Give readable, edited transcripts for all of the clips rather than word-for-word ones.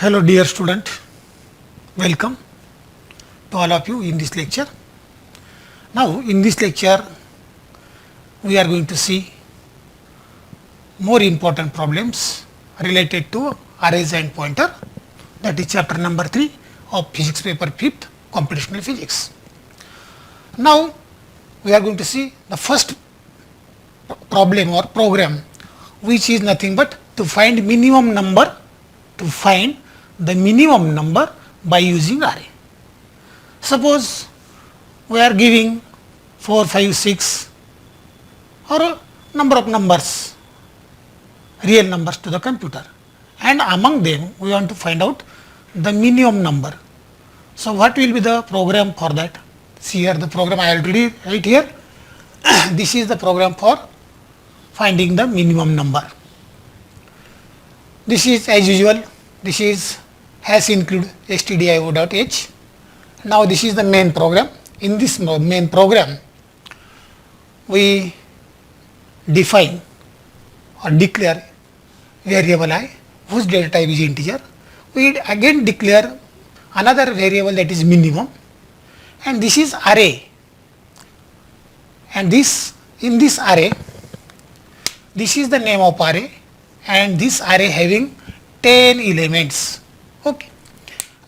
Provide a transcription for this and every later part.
Hello dear student, welcome to all of you in this lecture. Now in this lecture we are going to see more important problems related to arrays and pointer, that is chapter number 3 of physics paper 5th, computational physics. Now we are going to see the first problem or program, which is nothing but to find the minimum number by using array. Suppose we are giving 4, 5, 6 or a number of numbers, real numbers to the computer, and among them we want to find out the minimum number. So what will be the program for that? See here the program I already write here. This is the program for finding the minimum number. This is as usual, this is has include stdio.h. Now this is the main program. In this main program we define or declare variable I whose data type is integer. We again declare another variable that is minimum, and this is array, and this in this array, this is the name of array, and this array having 10 elements. Okay.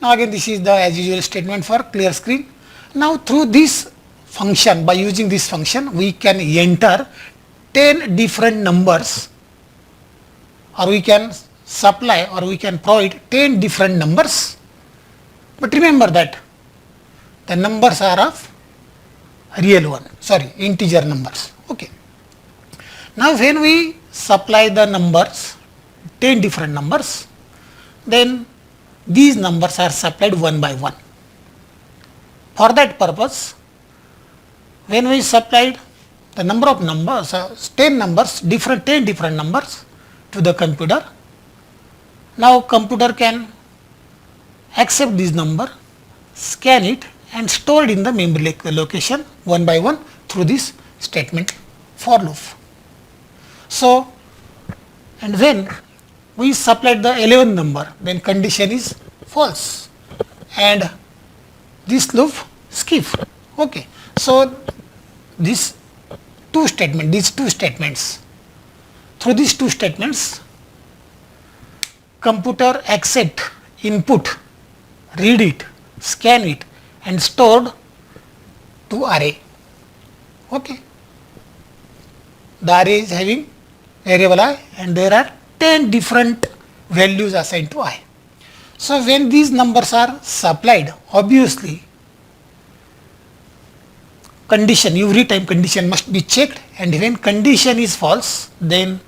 Now again this is the as usual statement for clear screen. Now through this function, by using this function we can enter 10 different numbers, or we can supply or we can provide 10 different numbers. But remember that the numbers are of integer numbers. Okay. Now when we supply the numbers, 10 different numbers, then these numbers are supplied one by one. For that purpose, when we supplied the number of numbers, 10 different numbers to the computer, now computer can accept this number, scan it and store it in the memory location one by one through this statement for loop. So, and when we supplied the 11th number, then condition is false and this loop skip. Okay. So these two statements, through these two statements, computer accept input, read it, scan it and stored to array. Okay. The array is having variable I and there are 10 different values assigned to I. So when these numbers are supplied, obviously condition, every time condition must be checked, and when condition is false, then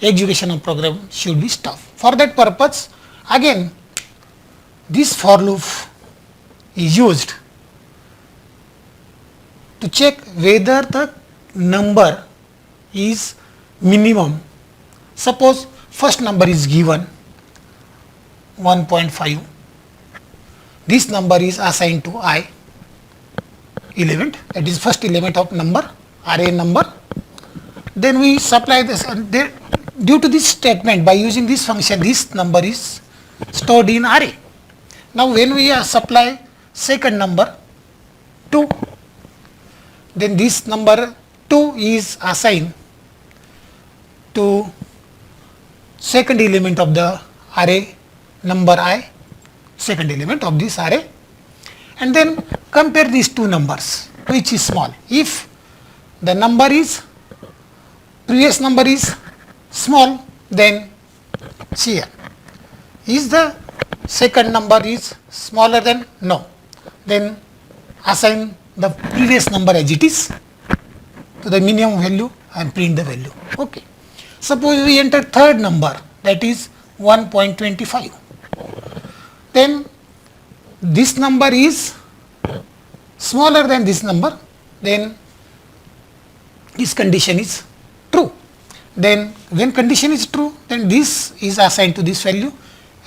execution of program should be stopped. For that purpose, again this for loop is used to check whether the number is minimum. Suppose first number is given 1.5, this number is assigned to I, element, that is first element of number, array number. Then we supply this, due to this statement, by using this function, this number is stored in array. Now when we supply second number 2, then this number 2 is assigned to second element of the array number I, second element of this array, and then compare these two numbers, which is small. If the number is, previous number is small, then see here, is the second number is smaller than, no, then assign the previous number as it is to the minimum value and print the value. Okay. Suppose we enter third number, that is 1.25, then this number is smaller than this number, then this condition is true. Then when condition is true, then this is assigned to this value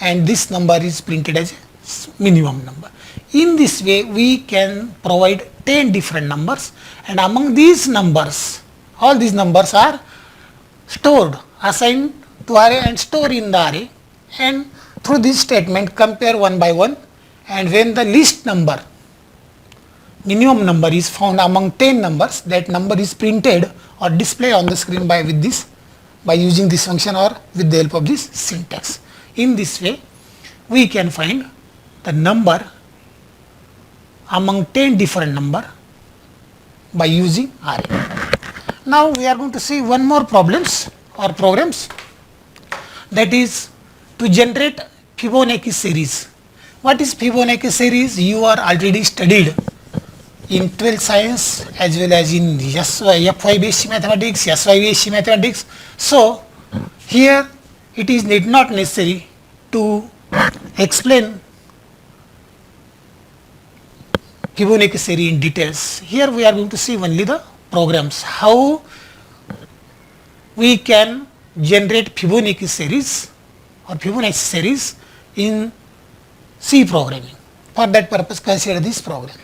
and this number is printed as a minimum number. In this way we can provide 10 different numbers, and among these numbers, all these numbers are stored, assigned to array and stored in the array, and through this statement compare one by one, and when the least number, minimum number is found among 10 numbers, that number is printed or displayed on the screen by using this function or with the help of this syntax. In this way we can find the number among 10 different number by using array. Now we are going to see one more problems or programs, that is to generate Fibonacci series. What is Fibonacci series? You are already studied in 12th science as well as in FYBSc mathematics, SYBSc mathematics. So here it is not necessary to explain Fibonacci series in details. Here we are going to see only the programs, how we can generate Fibonacci series or Fibonacci series in C programming. For that purpose, consider this program.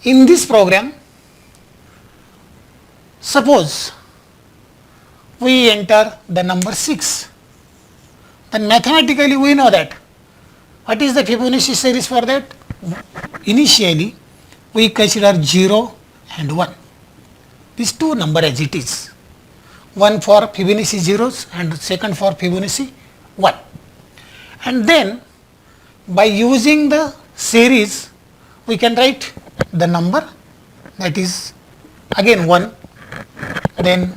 In this program, suppose we enter the number 6, then mathematically we know that. What is the Fibonacci series for that? Initially we consider 0 and 1, these two number as it is, one for Fibonacci zeros and second for Fibonacci 1, and then by using the series we can write the number, that is again 1, then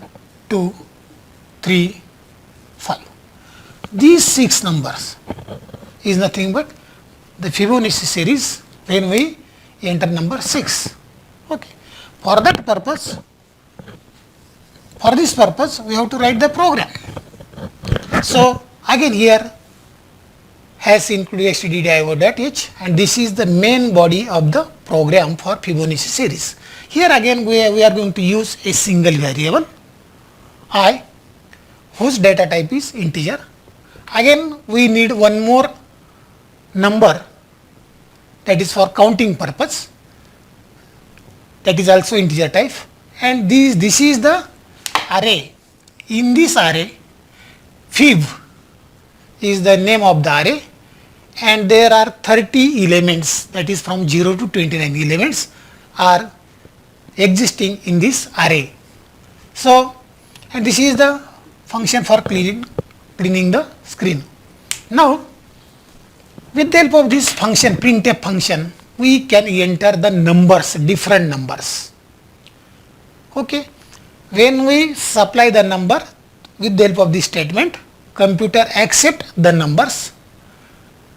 2, 3, 5. These 6 numbers is nothing but the Fibonacci series when we enter number 6. Okay. For that purpose, for this purpose we have to write the program. So again here has included stdio.h, and this is the main body of the program for Fibonacci series. Here again we are going to use a single variable I, whose data type is integer. Again we need one more number, that is for counting purpose, that is also integer type, and this is the array. In this array, fib is the name of the array, and there are 30 elements, that is from 0 to 29 elements are existing in this array. So, and this is the function for cleaning the screen. Now with the help of this function, printf function, we can enter the numbers, different numbers. Okay. When we supply the number with the help of this statement, computer accept the numbers,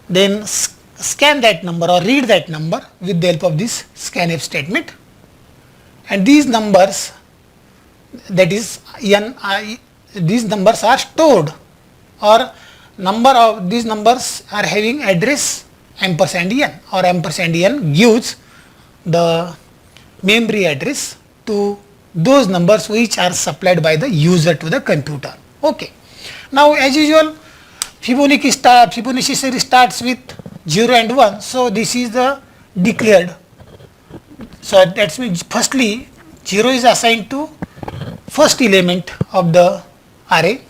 then scan that number or read that number with the help of this scanf statement, and these numbers, that is these numbers are stored, or number of these numbers are having address ampersand n, or ampersand n gives the memory address to those numbers which are supplied by the user to the computer. Okay. Now as usual, Fibonacci series starts with 0 and 1, so this is the declared. So that means firstly 0 is assigned to first element of the array,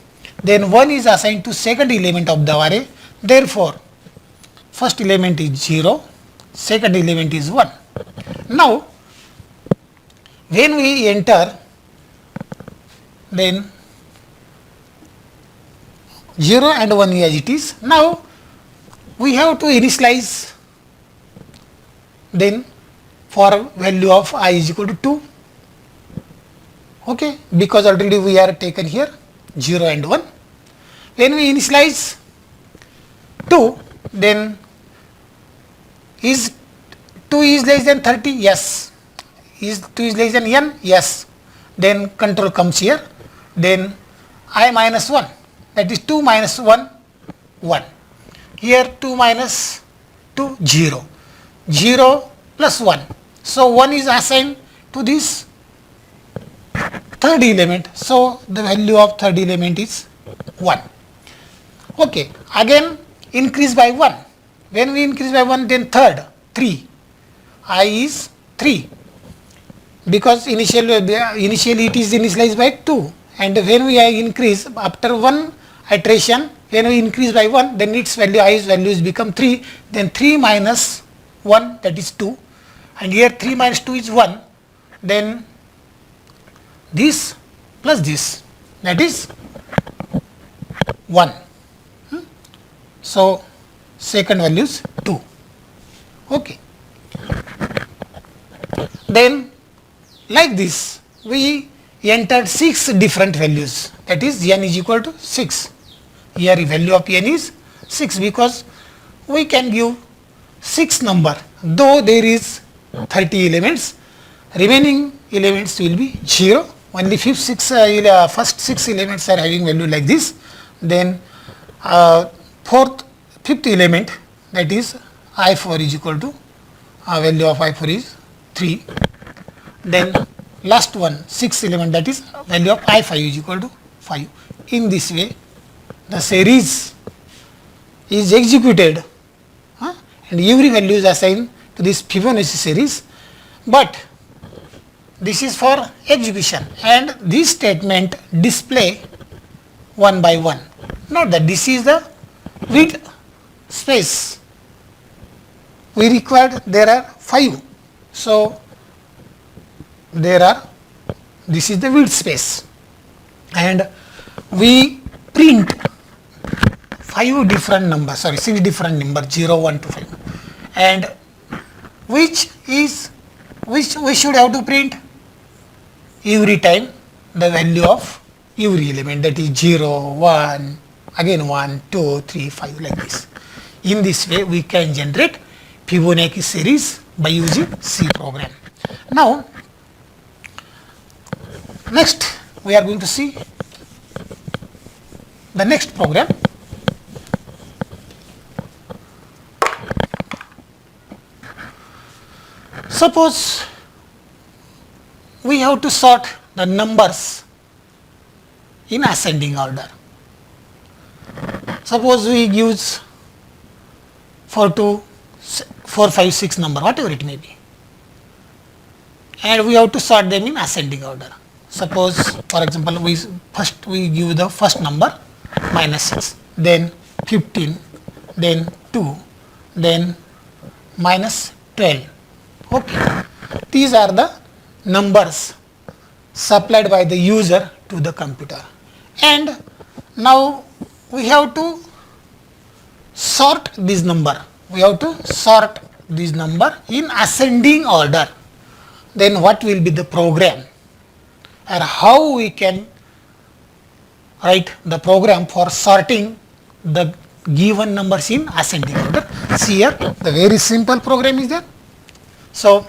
then 1 is assigned to second element of the array. Therefore first element is 0, second element is 1. Now when we enter, then 0 and 1 as it is. Now we have to initialize, then for value of I is equal to 2. Okay, because already we are taken here 0 and 1. When we initialize 2, then is 2 is less than 30? Yes. Is 2 is less than n? Yes. Then control comes here. Then I minus 1, that is 2 minus 1, 1. Here 2 minus 2, 0. 0 plus 1. So 1 is assigned to this third element. So the value of third element is 1. Okay. Again increase by 1. When we increase by 1, then third 3. I is 3. Because initially it is initialized by 2, and when we increase after one iteration when we increase by 1, then its value i's values become 3, then 3 minus 1, that is 2, and here 3 minus 2 is 1, then this plus this, that is 1. So second value is 2. Okay. Then like this we entered 6 different values, that is n is equal to 6. Here value of n is 6 because we can give 6 number, though there is 30 elements, remaining elements will be 0. Only first 6 elements are having value like this. Then fifth element, that is I4 is equal to value of I4 is 3. Then last one, 6th element, that is value of I5 is equal to 5. In this way the series is executed, and every value is assigned to this Fibonacci series, but this is for execution, and this statement display one by one. Note that this is the width space. We required there are 5. So this is the width space, and we print 6 different numbers 0, 1 to 5, and which we should have to print every time the value of every element, that is 0, 1, again 1, 2, 3, 5, like this. In this way we can generate Fibonacci series by using C program. Now next we are going to see the next program. Suppose we have to sort the numbers in ascending order. Suppose we use 4 to 4, 5, 6 number, whatever it may be, and we have to sort them in ascending order. Suppose for example we give the first number minus 6, then 15, then 2, then minus 12. Okay. These are the numbers supplied by the user to the computer, and now we have to sort this number. We have to sort this number in ascending order. Then what will be the program, or how we can write the program for sorting the given numbers in ascending order? See here, the very simple program is there. So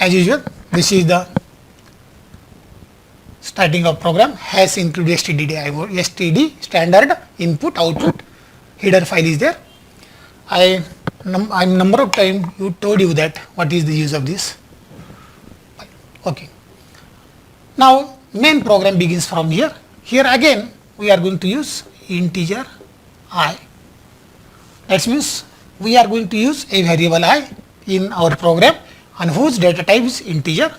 as usual, this is the starting of program, has include std standard input output, header file is there. I number of time you told you that what is the use of this. Okay. Now main program begins from here. Here again we are going to use integer I. That means we are going to use a variable I in our program, and whose data type is integer.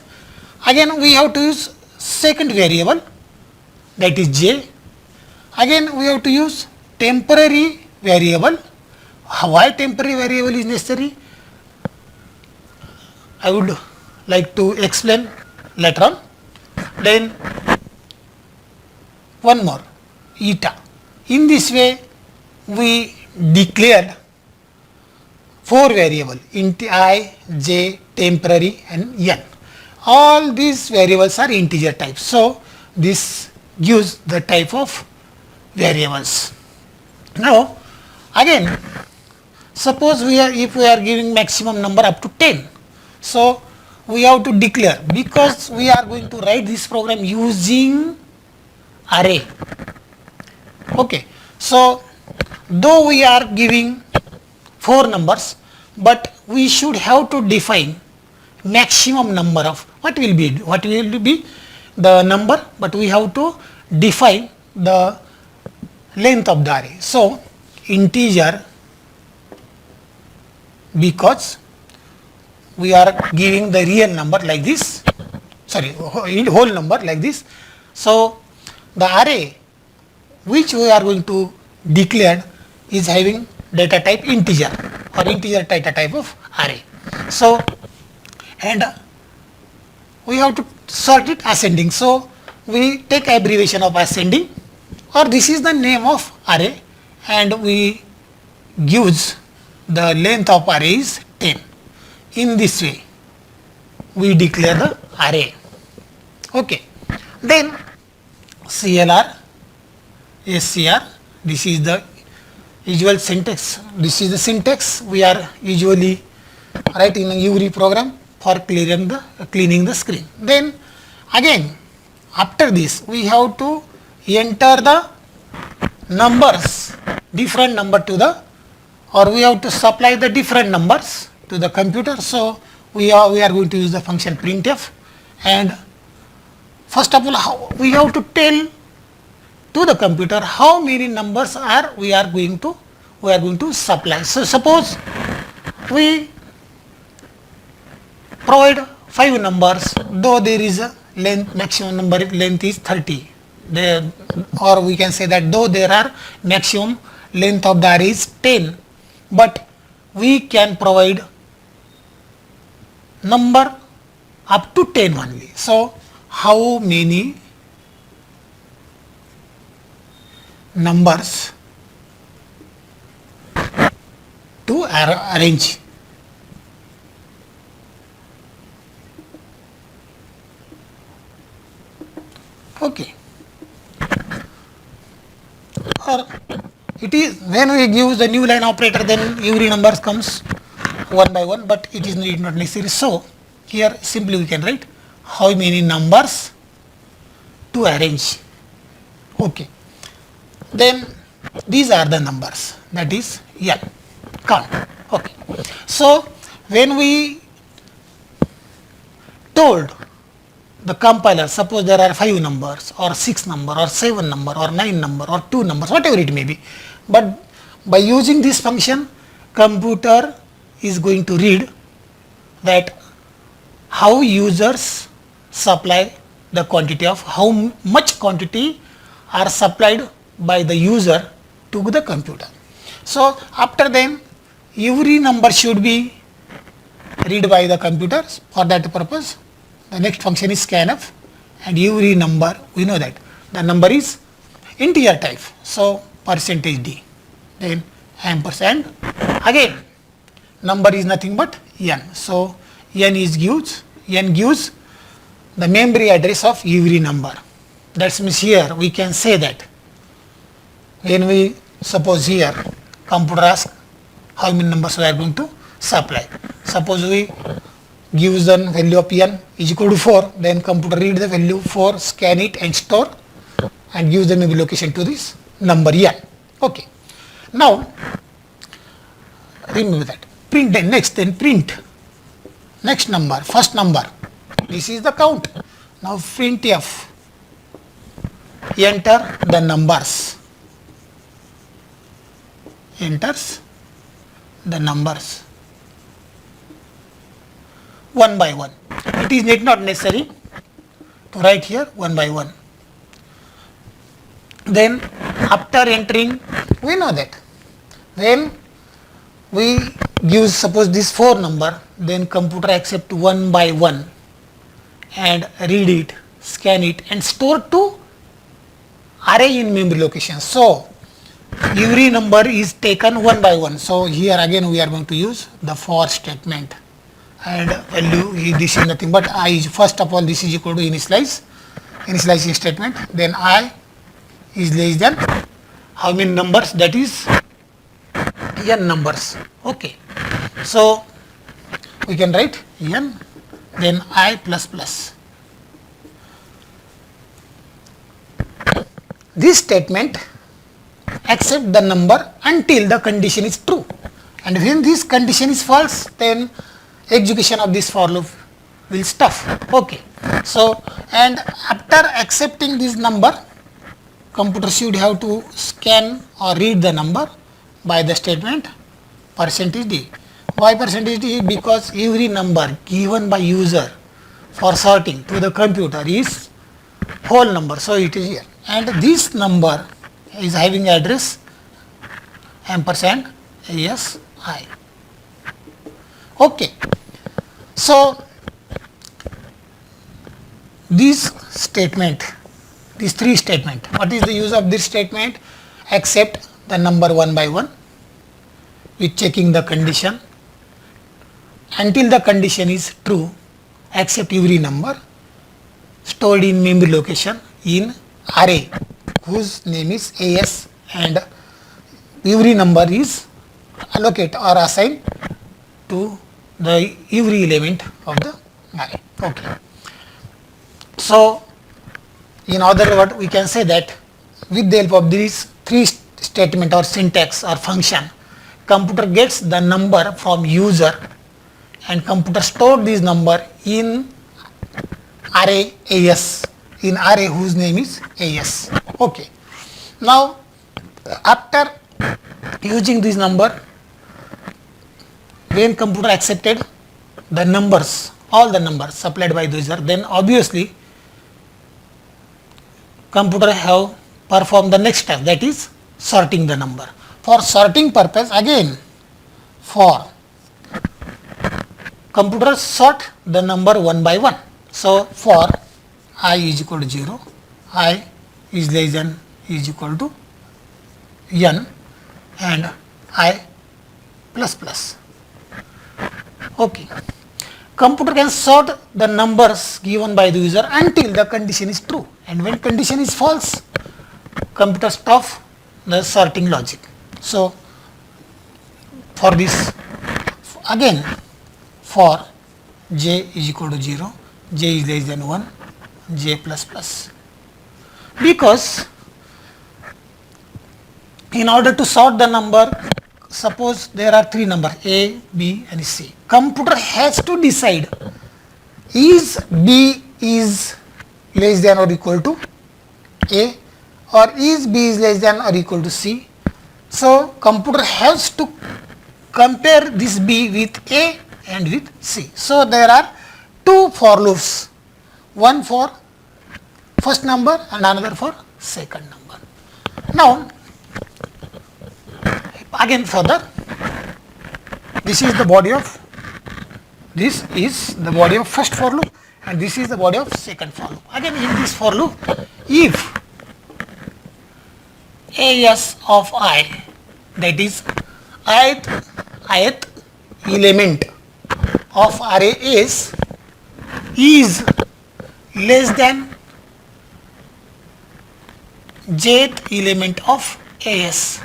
Again we have to use second variable, that is j. Again we have to use temporary variable. Why temporary variable is necessary, I would like to explain later on. Then one more, eta. In this way we declared 4 variable, int I, j, temporary, and n. All these variables are integer type. So this gives the type of variables. Now again, suppose if we are giving maximum number up to 10, so we have to declare, because we are going to write this program using array. Okay. So though we are giving 4 numbers, but we should have to define maximum number of what will be the number, but we have to define the length of the array. So integer, because we are giving the real number like this, sorry, whole number like this. So the array which we are going to declare is having data type integer or integer data type of array. So, and we have to sort it ascending. So, we take abbreviation of ascending, or this is the name of array, and we gives the length of array is 10. In this way, we declare the array. Okay. Then CLR, SCR, this is the usual syntax. This is the syntax we are usually writing in a URI program for cleaning the screen. Then again, after this, we have to enter the numbers, different number to the, or we have to supply the different numbers to the computer. So we are going to use the function printf, and first of all we have to tell to the computer how many numbers are we are going to supply. So suppose we provide 5 numbers, though there is a length, maximum number length is 30, or we can say that though there are maximum length of the array is 10, but we can provide number up to 10 only. So how many numbers to arrange? Okay. Or it is when we use the new line operator, then every numbers comes one by one, but it is not necessary. So here simply we can write how many numbers to arrange. Okay. Then these are the numbers, that is n, count. Okay. So when we told the compiler, suppose there are 5 numbers or 6 number or 7 number or 9 number or 2 numbers, whatever it may be, but by using this function, computer is going to read that how users supply the quantity of how much quantity are supplied by the user to the computer. So after then every number should be read by the computer. For that purpose, the next function is scanf, and every number, we know that the number is integer type. So %d, then ampersand, again number is nothing but n. So n gives the memory address of every number. That means here we can say that when we suppose here computer asks how many numbers we are going to supply. Suppose we gives the value of n is equal to 4, then computer read the value 4, scan it and store, and gives the memory location to this number n. Okay. Now remember that. Print then next, then print next number, first number. This is the count. Now printf, enter the numbers, enters the numbers one by one. It is not necessary to write here one by one. Then after entering, we know that when we give suppose this 4 number, then computer accept one by one and read it, scan it and store to array in memory location. So every number is taken one by one. So here again we are going to use the for statement, and value this is nothing but I. First of all, this is equal to initialize statement, then I is less than how many numbers, that is n numbers. Okay. So we can write n, then I plus plus. This statement accept the number until the condition is true, and when this condition is false, then execution of this for loop will stop. Okay. So and after accepting this number, computer should have to scan or read the number by the statement %d. Why %d? Because every number given by user for sorting to the computer is whole number, so it is here. and this number is having address ampersand ASI. Okay. So this statement, these three statement, what is the use of this statement? Accept the number one by one with checking the condition. Until the condition is true, accept every number stored in memory location in array whose name is AS, and every number is allocate or assigned to the every element of the array. Okay. So in other words, we can say that with the help of these three statement or syntax or function, computer gets the number from user and computer store this number in array AS, in array whose name is AS. Okay. Now after using this number, when computer accepted the numbers, all the numbers supplied by the user, then obviously computer have performed the next step, that is sorting the number. For sorting purpose, again for computer sort the number one by one. So for I is equal to 0, I is less than is equal to n, and I plus plus. Okay. Computer can sort the numbers given by the user until the condition is true, and when condition is false, computer stop the sorting logic. So for this, again for j is equal to 0, j is less than 1, j plus plus, because in order to sort the number, suppose there are three numbers A, B and C. Computer has to decide is B is less than or equal to A, or is B is less than or equal to C. So computer has to compare this B with A and with C. So there are two for loops, one for first number and another for second number. Now again further, this is the body of first for loop, and this is the body of second for loop. Again in this for loop, if AS of I, that is ith element of array is less than jth element of AS.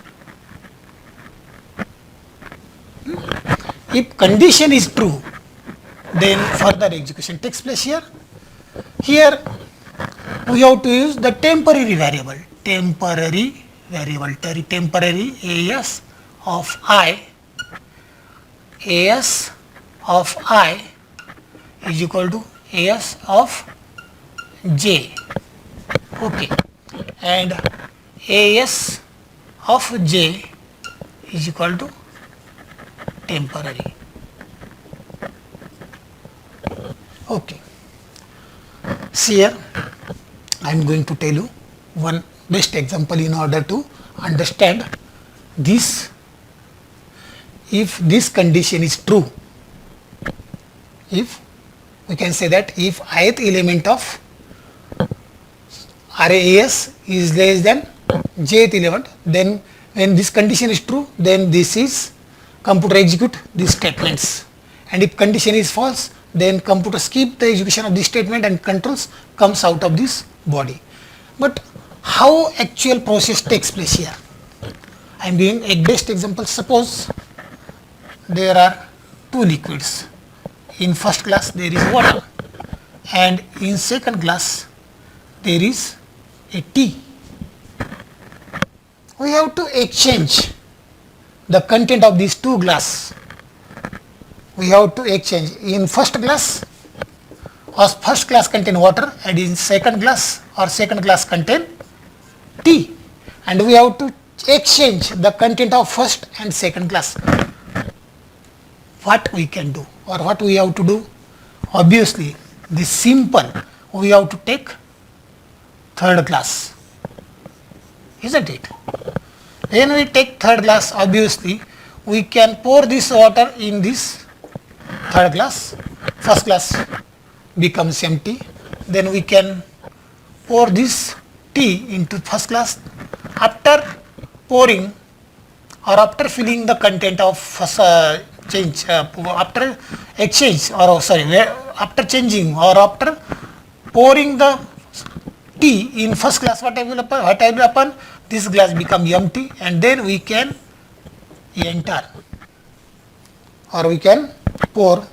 If condition is true, then further execution takes place here. Here we have to use the temporary variable AS of I is equal to AS of j. Okay. And AS of j is equal to temporary. Okay. See here, I am going to tell you one best example in order to understand this. If this condition is true, if we can say that if ith element of array AS is less than jth element, then when this condition is true, then this is computer execute these statements, and if condition is false, then computer skip the execution of this statement and controls comes out of this body. But how actual process takes place here? I am giving a best example. Suppose there are two liquids. In first glass there is water, and in second glass there is a tea. We have to exchange the content of these two glass. We have to exchange. In first glass, or first glass contain water, and in second glass contain tea, and we have to exchange the content of first and second glass. What we can do, or what we have to do? Obviously this simple, we have to take third glass. isn't it? When we take third glass, obviously we can pour this water in this third glass. First glass becomes empty. Then we can pour this tea into first glass. After pouring or after filling the content of first after exchange or after changing or after pouring the tea in first glass, what will happen? This glass become empty, and then we can enter or we can pour.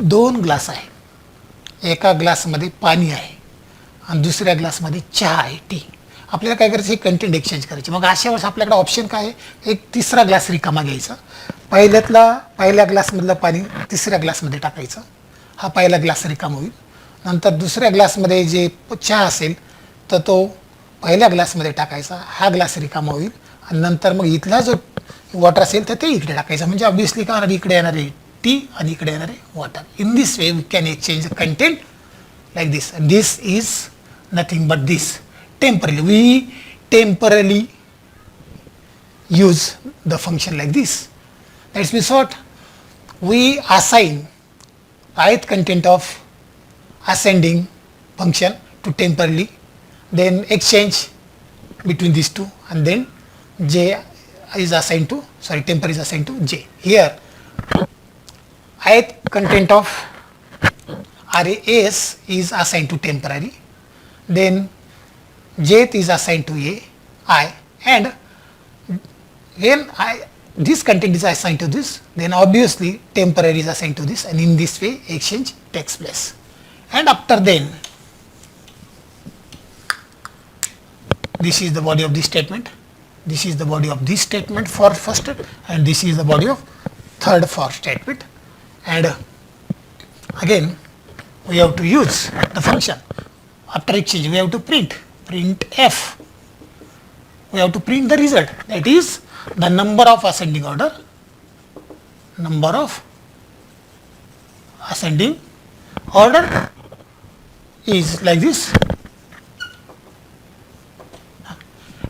दोन glass आहे, एका ग्लासमध्ये पाणी आहे आणि दुसऱ्या ग्लासमध्ये चहा आहे, T. आपल्याला काय करायचं, हे कंटेंट एक्सचेंज करायचे. मग अशा वेळेस आपल्याकडे ऑप्शन काय आहे, एक तिसरा ग्लास रिकामा घ्यायचा, पहिल्या ग्लासमधलं पाणी तिसऱ्या ग्लासमध्ये टाकायचं, हा पहिला ग्लास रिकामा होईल. नंतर दुसऱ्या ग्लासमध्ये जे चहा असेल तर तो पहिल्या ग्लासमध्ये टाकायचा, हा ग्लास रिकामा होईल. आणि नंतर मग इथला जो वॉटर असेल तर ते इकडे टाकायचं. म्हणजे ऑब्विसली काय होणार, इकडे येणार आहे टी आणि इकडे येणार आहे water. In this way we can exchange the content like this. This is nothing but this temporarily. We temporarily use the function like this. That means what? We assign ith content of ascending function to temporarily, then exchange between these two, and then j is assigned to, temper is assigned to j. Here ith content of array s is assigned to temporary, then jth is assigned to I, and when this content is assigned to this, then obviously temporary is assigned to this, and in this way exchange takes place. And after then, this is the body of this statement, this is the body of this statement for first, and this is the body of third for statement. And again we have to use the function. After exchange we have to print f. We have to print the result, that is the number of ascending order, is like this.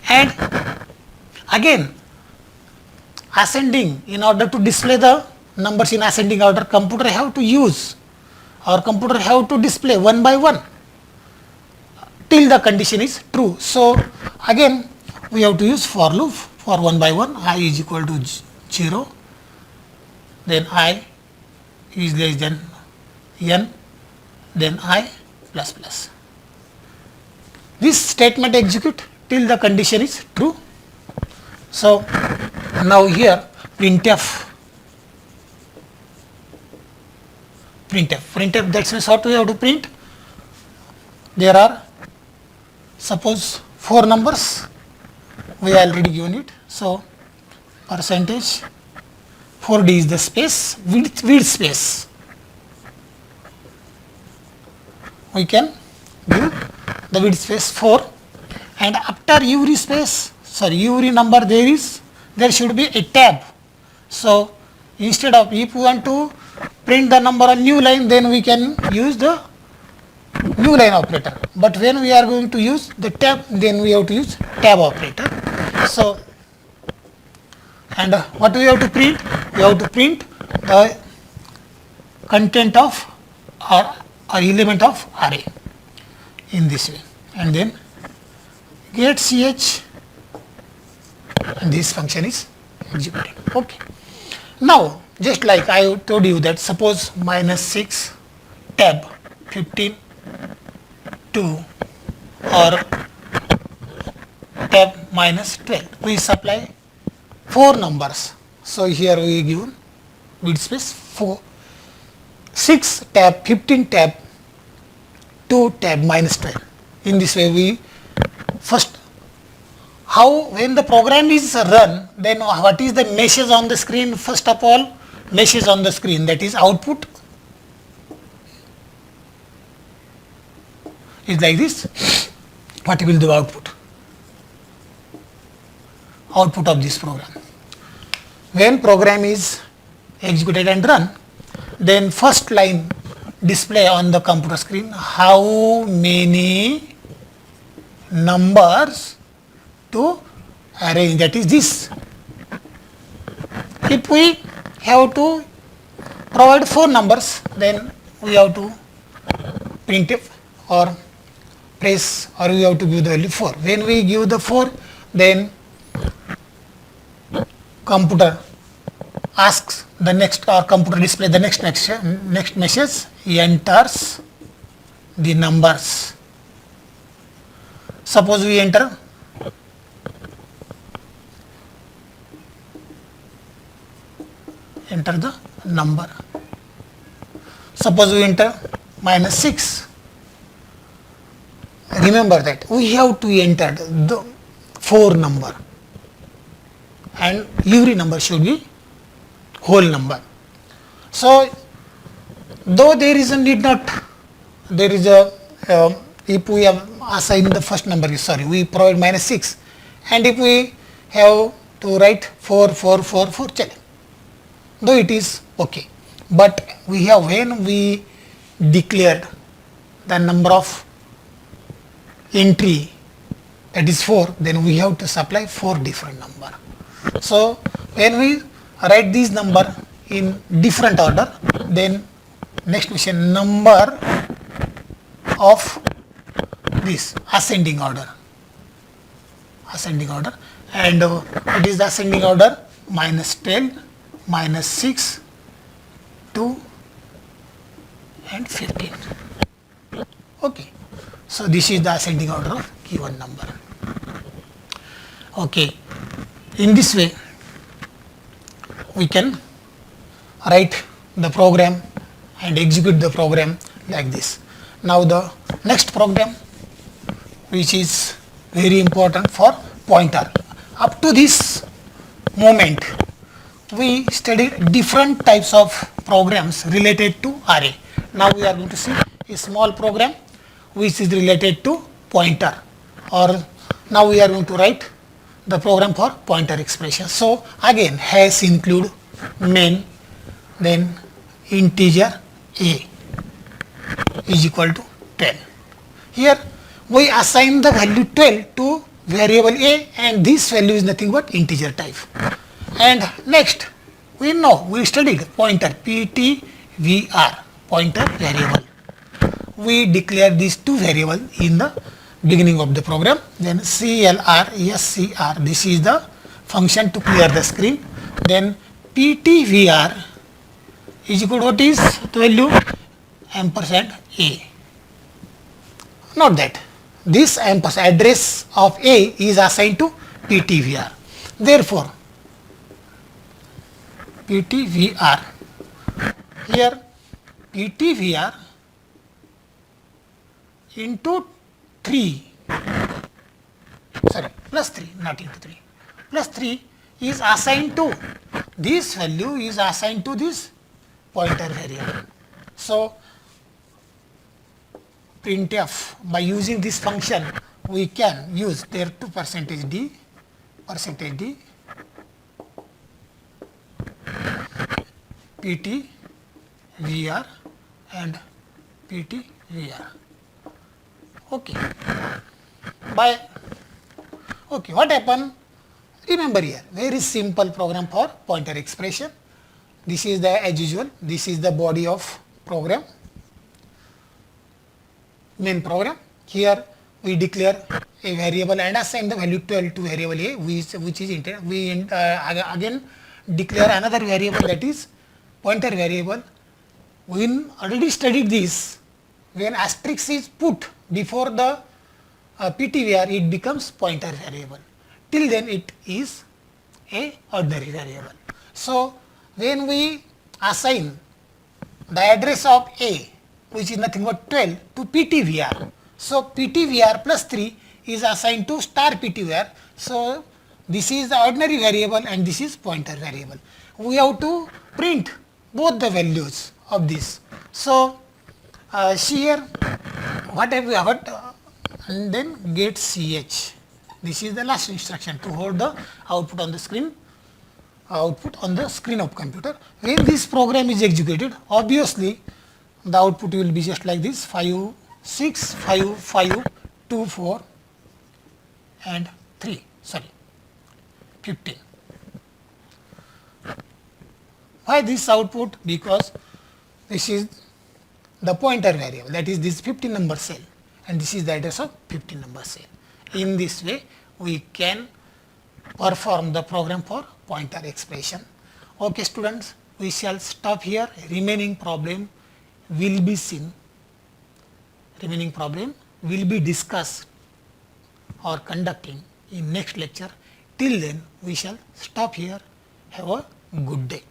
And again ascending, in order to display the numbers in ascending order, computer have to display one by one till the condition is true. So again we have to use for loop for one by one. I is equal to 0, then I is less than n, then I plus plus. This statement execute till the condition is true. So now here printf, that means what we have to print. There are, suppose, 4 numbers, we already given it. So percentage 4d is the space, width space. We can give the width space 4, and after every number there should be a tab. So instead of, if we want to print the number on new line, then we can use the new line operator, but when we are going to use the tab, then we have to use tab operator. So, and what we have to print? We have to print the content of or element of array in this way, and then get ch, and this function is executed. Okay. Now just like I told you that, suppose -6 tab 15 2 or tab -12, we supply 4 numbers. So here we give width space 4, 6 tab 15 tab 2 tab -12. In this way we first, how when the program is run, then what is the message on the screen? First of all, message on the screen, that is output, is like this. What will the output of this program? When program is executed and run, then first line display on the computer screen how many numbers to arrange, that is this. If we have to provide 4 numbers, then we have to printf or press, or we have to give the value 4. When we give the 4, then computer asks the next, or computer display the next message, enters the numbers. Suppose we enter the number. Suppose we enter -6. Remember that we have to enter the 4 number, and every number should be whole number. So, though there is a need not, there is a, if we have assigned the first number, we provide -6, and if we have to write 4, 4, 4, 4, though it is okay. But we have, when we declared the number of entry, that is 4, then we have to supply 4 different number. So, when we write this number in different order, then next mission, number of this ascending order, and it is the ascending order -10, -6, 2 and 15. Okay. So, this is the ascending order of given number. Okay. In this way, we can write the program and execute the program like this. Now, the next program, which is very important for pointer. Up to this moment, we studied different types of programs related to array. Now, we are going to see a small program which is related to pointer, or now we are going to write the program for pointer expression. So, again hash include main, then integer a is equal to 12. Here we assign the value 12 to variable a, and this value is nothing but integer type. And next, we studied pointer, ptvr, pointer variable. We declare these 2 variables in the beginning of the program. Then clr, scr, this is the function to clear the screen. Then ptvr is equal to, what is the value? Ampersand a. Note that this address of a is assigned to ptvr. Therefore, ptvr, here ptvr into 3, plus 3, not into 3, plus 3 is assigned to, this value is assigned to this pointer variable. So, printf, by using this function, we can use there to %d, ptvr and ptvr. Okay. Okay, what happened? Remember here, very simple program for pointer expression. This is the, as usual, this is the body of program, main program. Here we declare a variable and assign the value 12 to variable a, which is integer. We again declare another variable, that is pointer variable. We already studied this. When asterisk is put before the ptvr, it becomes pointer variable. Till then it is a ordinary variable. So, when we assign the address of a, which is nothing but 12, to ptvr, so ptvr plus 3 is assigned to star ptvr. So, this is the ordinary variable and this is pointer variable. We have to print both the values of this. So, here what have we have, and then get ch. This is the last instruction to hold the output on the screen, of computer. When this program is executed, obviously the output will be just like this: 5 6 5 5 2 4 and 3, sorry, 15. Why this output? Because this is the pointer variable, that is this 15 number cell, and this is the address of 15 number cell. In this way we can perform the program for pointer expression. Okay students, we shall stop here. Remaining problem will be seen, remaining problem will be discussed or conducting in next lecture. Till then we shall stop here. Have a good day.